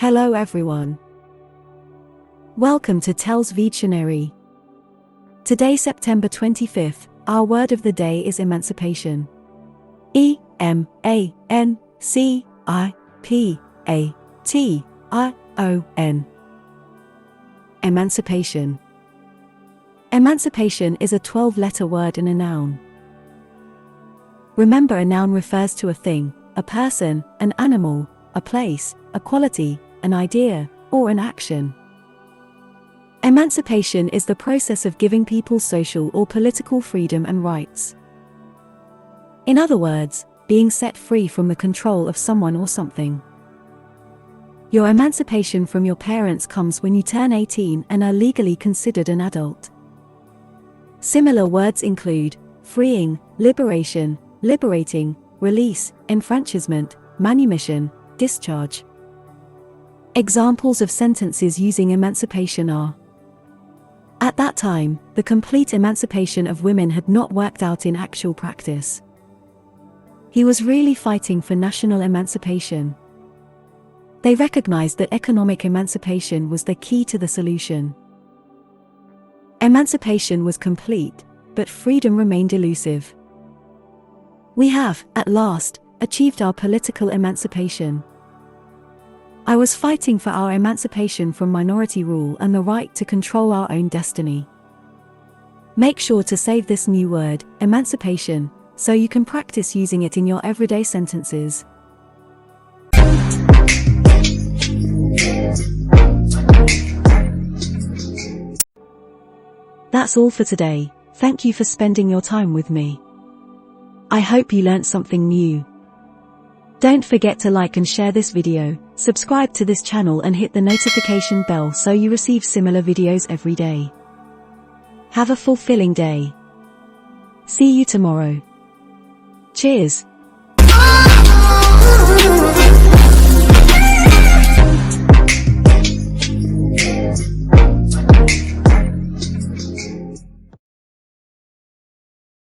Hello everyone. Welcome to TELLS Videtionary. Today, September 25th, our word of the day is emancipation. E-M-A-N-C-I-P-A-T-I-O-N. Emancipation. Emancipation is a 12-letter word and a noun. Remember, a noun refers to a thing, a person, an animal, a place, a quality, an idea, or an action. Emancipation is the process of giving people social or political freedom and rights. In other words, being set free from the control of someone or something. Your emancipation from your parents comes when you turn 18 and are legally considered an adult. Similar words include freeing, liberation, liberating, release, enfranchisement, manumission, discharge. Examples of sentences using emancipation are: at that time, the complete emancipation of women had not worked out in actual practice. He was really fighting for national emancipation. They recognized that economic emancipation was the key to the solution. Emancipation was complete, but freedom remained elusive. We have, at last, achieved our political emancipation. I was fighting for our emancipation from minority rule and the right to control our own destiny. Make sure to save this new word, emancipation, so you can practice using it in your everyday sentences. That's all for today. Thank you for spending your time with me. I hope you learned something new. Don't forget to like and share this video, subscribe to this channel and hit the notification bell so you receive similar videos every day. Have a fulfilling day. See you tomorrow. Cheers!